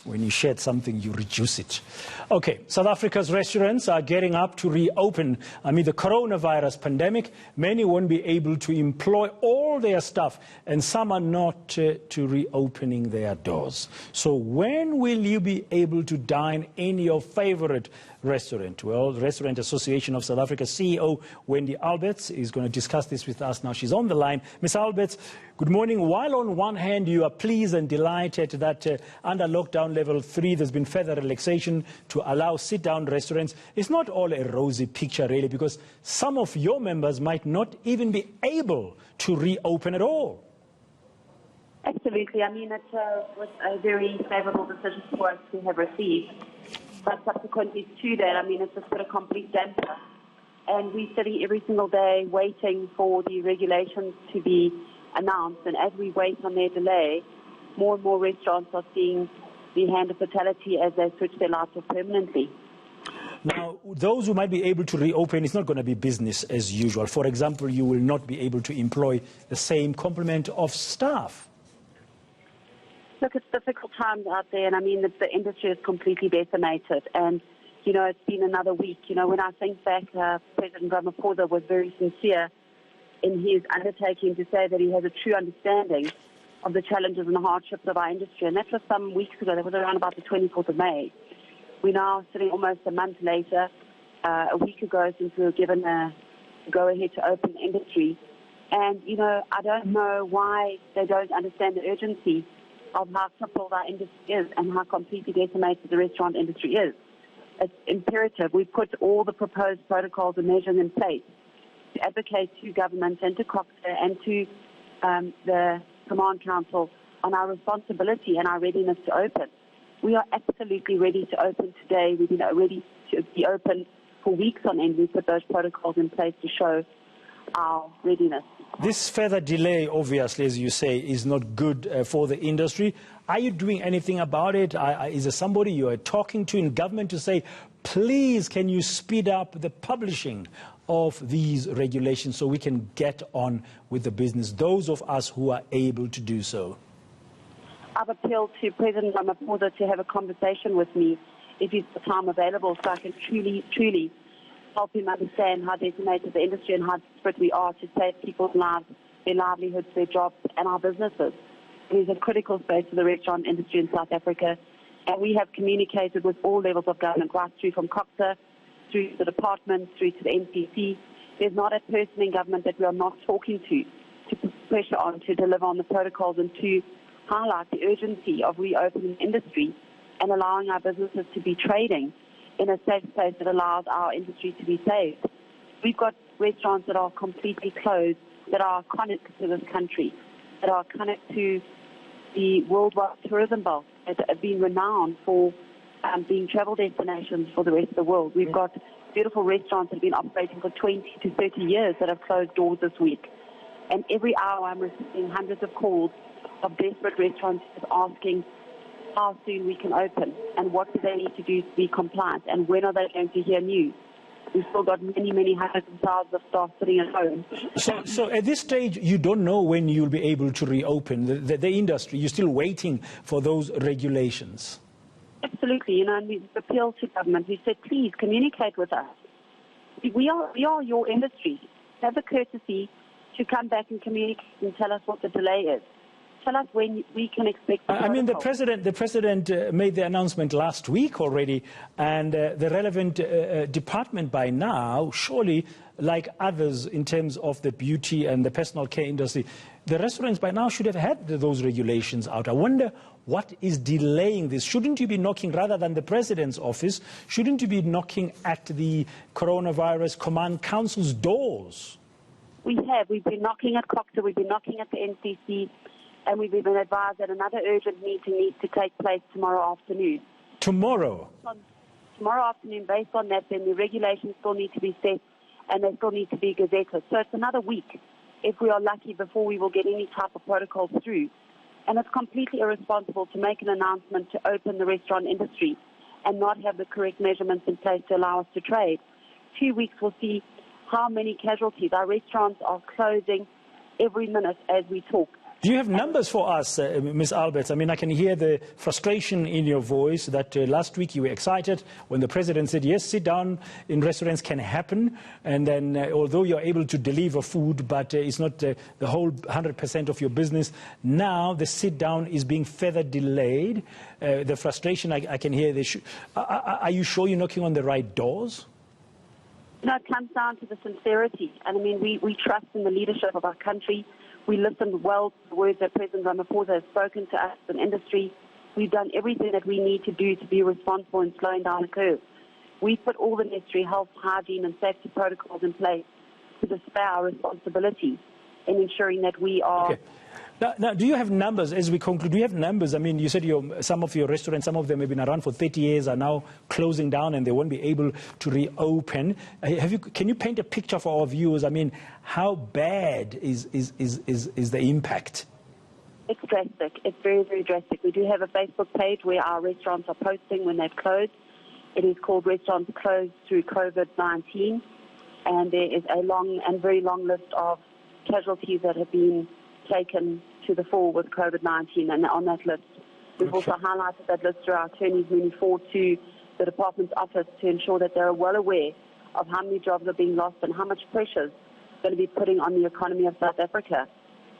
When you shed something, you reduce it. Okay, South Africa's restaurants are getting up to reopen amid the coronavirus pandemic. Many won't be able to employ all their staff, and some are not to reopening their doors. So when will you be able to dine in your favorite restaurant? Well, the Restaurant Association of South Africa CEO Wendy Alberts is going to discuss this with us now. She's on the line. Ms. Alberts, good morning. While on one hand you are pleased and delighted that under lockdown level 3 there's been further relaxation to allow sit-down restaurants, it's not all a rosy picture really, because some of your members might not even be able to reopen at all. Absolutely. I mean, it was a very favourable decision for us to have received. But subsequently to that, I mean, it's just put a complete damper. And we're sitting every single day waiting for the regulations to be announced. And as we wait on their delay, more and more restaurants are seeing the hand of fatality as they switch their lives off permanently. Now, those who might be able to reopen, it's not going to be business as usual. For example, you will not be able to employ the same complement of staff. Look, it's difficult times out there, and I mean, the industry is completely decimated. And, you know, it's been another week. You know, when I think back, President Ramaphosa was very sincere in his undertaking to say that he has a true understanding of the challenges and the hardships of our industry. And that was some weeks ago. That was around about the 24th of May. We're now sitting almost a month later, a week ago since we were given a go-ahead to open the industry. And, you know, I don't know why they don't understand the urgency of how crippled our industry is and how completely decimated the restaurant industry is. It's imperative. We put all the proposed protocols and measures in place to advocate to government and to COCTA and to the Command Council on our responsibility and our readiness to open. We are absolutely ready to open today. We've been ready to be open for weeks on end. We put those protocols in place to show our readiness. This further delay, obviously, as you say, is not good for the industry. Are you doing anything about it? Is there somebody you are talking to in government to say, please, can you speed up the publishing of these regulations so we can get on with the business, those of us who are able to do so? I've appealed to President Ramaphosa to have a conversation with me if he's the time available so I can truly help him understand how decimated the industry and how desperate we are to save people's lives, their livelihoods, their jobs, and our businesses. It is a critical space for the restaurant industry in South Africa, and we have communicated with all levels of government, right through from COCTA, through the department, through to the NCC. There's not a person in government that we are not talking to put pressure on to deliver on the protocols and to highlight the urgency of reopening the industry and allowing our businesses to be trading in a safe space that allows our industry to be saved. We've got restaurants that are completely closed, that are iconic to this country, that are iconic to the worldwide tourism belt, that have been renowned for being travel destinations for the rest of the world. We've got beautiful restaurants that have been operating for 20 to 30 years that have closed doors this week. And every hour I'm receiving hundreds of calls of desperate restaurants asking how soon we can open and what do they need to do to be compliant and when are they going to hear news. We've still got many hundreds of thousands of staff sitting at home. So at this stage, you don't know when you'll be able to reopen the industry. You're still waiting for those regulations. Absolutely. You know, and we've appealed to government. We said, please communicate with us. We are your industry. Have the courtesy to come back and communicate and tell us what the delay is. Tell us when we can expect. I mean, the president made the announcement last week already, and the relevant department by now, surely, like others in terms of the beauty and the personal care industry, the restaurants by now should have had those regulations out. I wonder what is delaying this. Shouldn't you be knocking, rather than the president's office, shouldn't you be knocking at the Coronavirus Command Council's doors? We have. We've been knocking at COCTA, we've been knocking at the NCC, and we've been advised that another urgent meeting needs to take place tomorrow afternoon. Tomorrow? Tomorrow afternoon. Based on that, then the regulations still need to be set and they still need to be gazetted. So it's another week, if we are lucky, before we will get any type of protocol through. And it's completely irresponsible to make an announcement to open the restaurant industry and not have the correct measurements in place to allow us to trade. 2 weeks will see how many casualties. Our restaurants are closing every minute as we talk. Do you have numbers for us, Ms. Alberts? I mean, I can hear the frustration in your voice that last week you were excited when the president said, yes, sit down in restaurants can happen. And then although you're able to deliver food, but it's not the whole 100% of your business, now the sit down is being further delayed. The frustration I can hear. Are you sure you're knocking on the right doors? No, it comes down to the sincerity. And I mean, we trust in the leadership of our country. We listened well to the words that President Ramaphosa has spoken to us as an industry. We've done everything that we need to do to be responsible in slowing down the curve. We put all the necessary health, hygiene and safety protocols in place to display our responsibility in ensuring that we are... Okay. Now, do you have numbers as we conclude? Do you have numbers? I mean, you said some of your restaurants, some of them have been around for 30 years, are now closing down and they won't be able to reopen. Can you paint a picture for our viewers? I mean, how bad is the impact? It's drastic. It's very, very drastic. We do have a Facebook page where our restaurants are posting when they've closed. It is called Restaurants Closed Through COVID-19. And there is a long and very long list of casualties that have been taken to the fore with COVID-19, and on that list, we've also highlighted that list through our attorneys moving forward to the department's office to ensure that they're well aware of how many jobs are being lost and how much pressure is going to be putting on the economy of South Africa.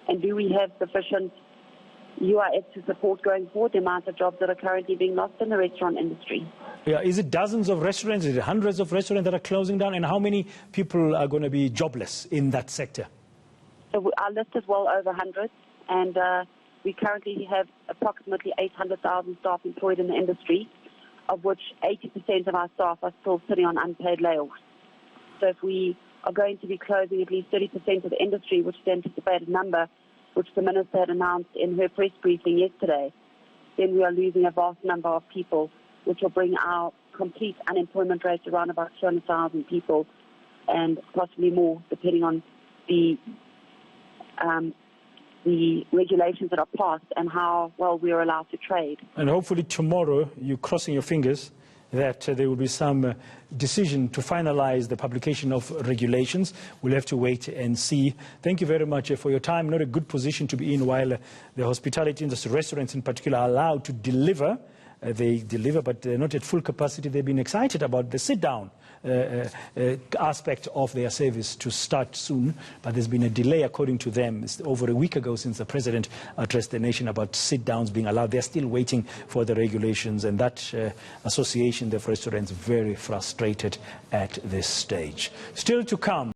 And do we have sufficient UIF to support going forward the amount of jobs that are currently being lost in the restaurant industry? Yeah, is it dozens of restaurants? Is it hundreds of restaurants that are closing down? And how many people are going to be jobless in that sector? So our list is well over hundreds, and we currently have approximately 800,000 staff employed in the industry, of which 80% of our staff are still sitting on unpaid layoffs. So if we are going to be closing at least 30% of the industry, which is the anticipated number, which the Minister had announced in her press briefing yesterday, then we are losing a vast number of people, which will bring our complete unemployment rate to around about 200,000 people, and possibly more, depending on the regulations that are passed and how well we are allowed to trade. And hopefully tomorrow, you're crossing your fingers that there will be some decision to finalize the publication of regulations. We'll have to wait and see. Thank you very much for your time. Not a good position to be in while the hospitality industry, restaurants in particular, are allowed to deliver. They deliver, but they're not at full capacity. They've been excited about the sit-down aspect of their service to start soon, but there's been a delay, according to them. It's over a week ago since the president addressed the nation about sit-downs being allowed. They're still waiting for the regulations, and that association, the restaurants, very frustrated at this stage. Still to come.